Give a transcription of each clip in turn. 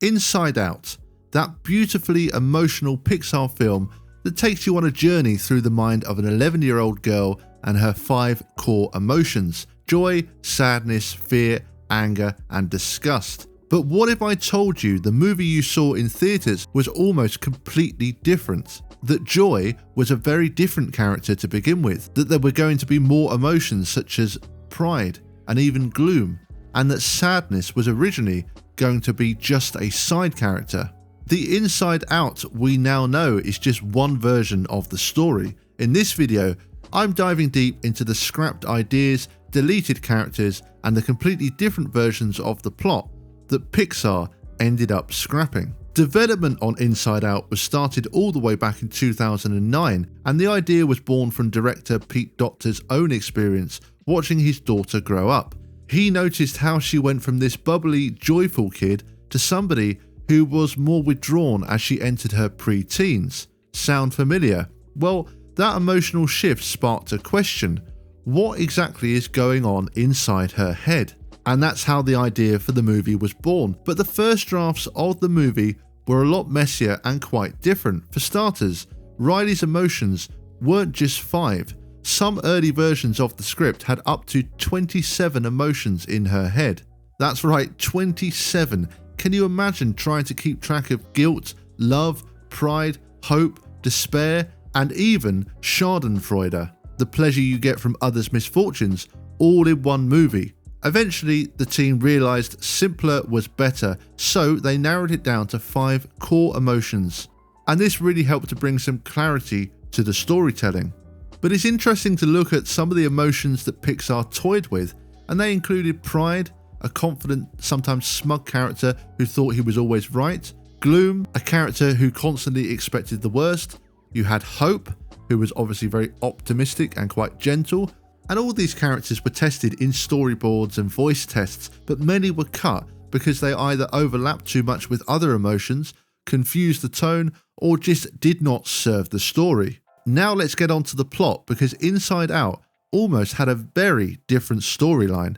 Inside Out, that beautifully emotional Pixar film that takes you on a journey through the mind of an 11-year-old girl and her 5 core emotions: joy, sadness, fear, anger, and disgust. But what if I told you the movie you saw in theatres was almost completely different? That Joy was a very different character to begin with, that there were going to be more emotions such as pride and even gloom, and that sadness was originally going to be just a side character. The Inside Out we now know is just one version of the story. In this video, I'm diving deep into the scrapped ideas, deleted characters, and the completely different versions of the plot that Pixar ended up scrapping. Development on Inside Out was started all the way back in 2009, and the idea was born from director Pete Docter's own experience watching his daughter grow up. He noticed how she went from this bubbly, joyful kid to somebody who was more withdrawn as she entered her pre-teens. Sound familiar? Well, that emotional shift sparked a question: what exactly is going on inside her head? And that's how the idea for the movie was born. But the first drafts of the movie were a lot messier and quite different. For starters, Riley's emotions weren't just 5. Some early versions of the script had up to 27 emotions in her head. That's right, 27. Can you imagine trying to keep track of guilt, love, pride, hope, despair, and even schadenfreude, the pleasure you get from others' misfortunes, all in one movie? Eventually, the team realised simpler was better, so they narrowed it down to 5 core emotions. And this really helped to bring some clarity to the storytelling. But it's interesting to look at some of the emotions that Pixar toyed with, and they included pride, a confident, sometimes smug character who thought he was always right; gloom, a character who constantly expected the worst; you had hope, who was obviously very optimistic and quite gentle. And all these characters were tested in storyboards and voice tests, but many were cut because they either overlapped too much with other emotions, confused the tone, or just did not serve the story. Now let's get on to the plot, because Inside Out almost had a very different storyline.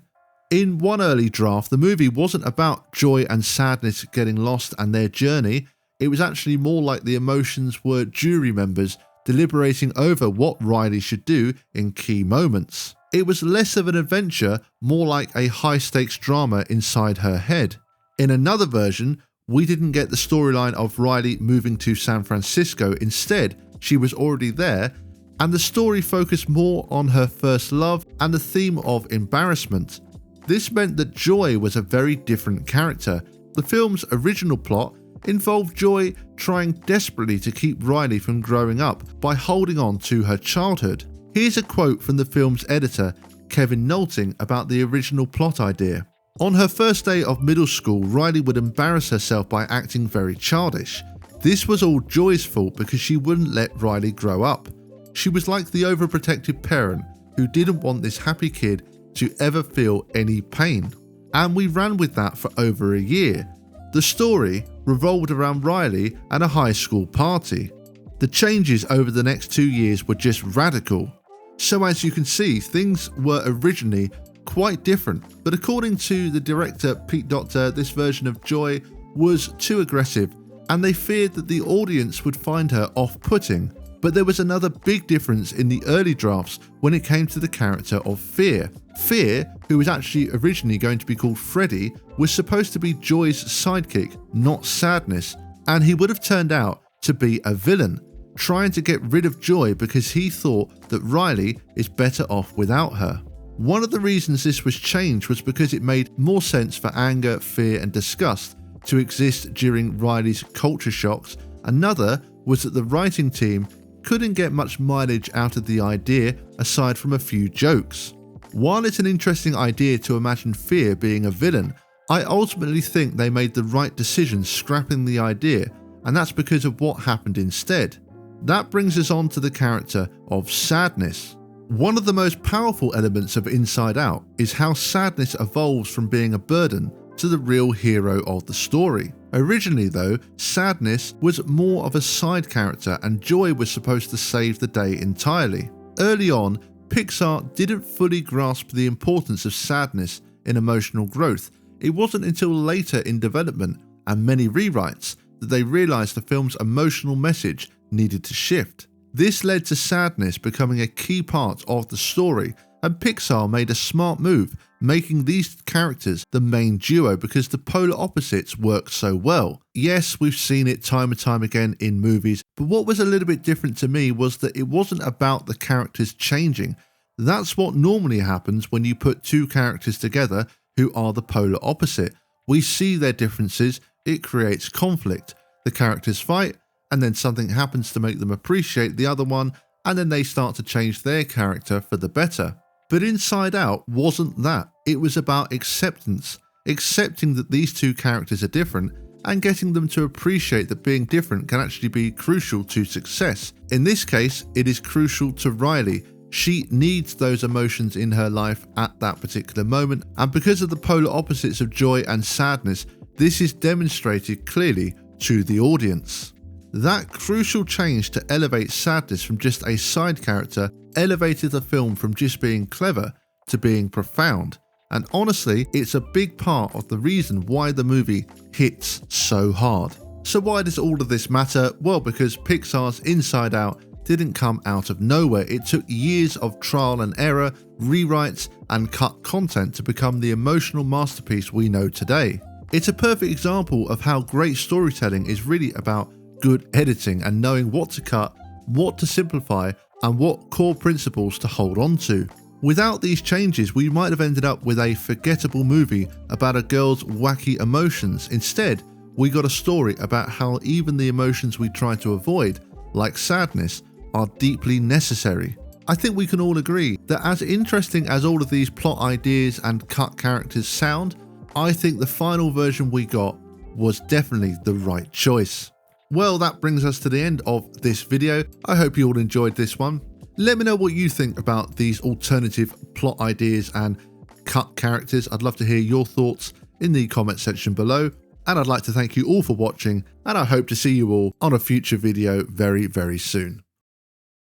In one early draft, the movie wasn't about joy and sadness getting lost and their journey. It was actually more like the emotions were jury members deliberating over what Riley should do in key moments. It was less of an adventure, more like a high-stakes drama inside her head. In another version, we didn't get the storyline of Riley moving to San Francisco. Instead, she was already there, and the story focused more on her first love and the theme of embarrassment. This meant that Joy was a very different character. The film's original plot involved Joy trying desperately to keep Riley from growing up by holding on to her childhood. Here's a quote from the film's editor, Kevin Nolting, about the original plot idea. On her first day of middle school, Riley would embarrass herself by acting very childish. This was all Joy's fault because she wouldn't let Riley grow up. She was like the overprotective parent who didn't want this happy kid to ever feel any pain. And we ran with that for over a year. The story revolved around Riley and a high school party. The changes over the next 2 years were just radical. So as you can see, things were originally quite different, but according to the director Pete Docter, this version of Joy was too aggressive, and they feared that the audience would find her off-putting. But there was another big difference in the early drafts when it came to the character of Fear. Fear, who was actually originally going to be called Freddy, was supposed to be Joy's sidekick, not Sadness, and he would have turned out to be a villain, trying to get rid of Joy because he thought that Riley is better off without her. One of the reasons this was changed was because it made more sense for anger, fear, and disgust to exist during Riley's culture shocks. Another was that the writing team couldn't get much mileage out of the idea aside from a few jokes. While it's an interesting idea to imagine Fear being a villain, I ultimately think they made the right decision scrapping the idea, and that's because of what happened instead. That brings us on to the character of Sadness. One of the most powerful elements of Inside Out is how Sadness evolves from being a burden to the real hero of the story. Originally though, Sadness was more of a side character and Joy was supposed to save the day entirely. Early on, Pixar didn't fully grasp the importance of sadness in emotional growth. It wasn't until later in development, and many rewrites that they realised the film's emotional message needed to shift. This led to sadness becoming a key part of the story, and Pixar made a smart move, making these characters the main duo because the polar opposites work so well. Yes, we've seen it time and time again in movies, but what was a little bit different to me was that it wasn't about the characters changing. That's what normally happens when you put two characters together who are the polar opposite. We see their differences, it creates conflict. The characters fight, and then something happens to make them appreciate the other one, and then they start to change their character for the better. But Inside Out wasn't that. It was about acceptance, accepting that these two characters are different, and getting them to appreciate that being different can actually be crucial to success. In this case, it is crucial to Riley. She needs those emotions in her life at that particular moment, and because of the polar opposites of joy and sadness, this is demonstrated clearly to the audience. That crucial change to elevate sadness from just a side character elevated the film from just being clever to being profound. And honestly, it's a big part of the reason why the movie hits so hard. So why does all of this matter? Well, because Pixar's Inside Out didn't come out of nowhere. It took years of trial and error, rewrites, and cut content to become the emotional masterpiece we know today. It's a perfect example of how great storytelling is really about good editing and knowing what to cut, what to simplify, and what core principles to hold on to. Without these changes, we might have ended up with a forgettable movie about a girl's wacky emotions. Instead, we got a story about how even the emotions we try to avoid, like sadness, are deeply necessary. I think we can all agree that as interesting as all of these plot ideas and cut characters sound, I think the final version we got was definitely the right choice. Well, that brings us to the end of this video. I hope you all enjoyed this one. Let me know what you think about these alternative plot ideas and cut characters. I'd love to hear your thoughts in the comment section below. And I'd like to thank you all for watching, and I hope to see you all on a future video very, very soon.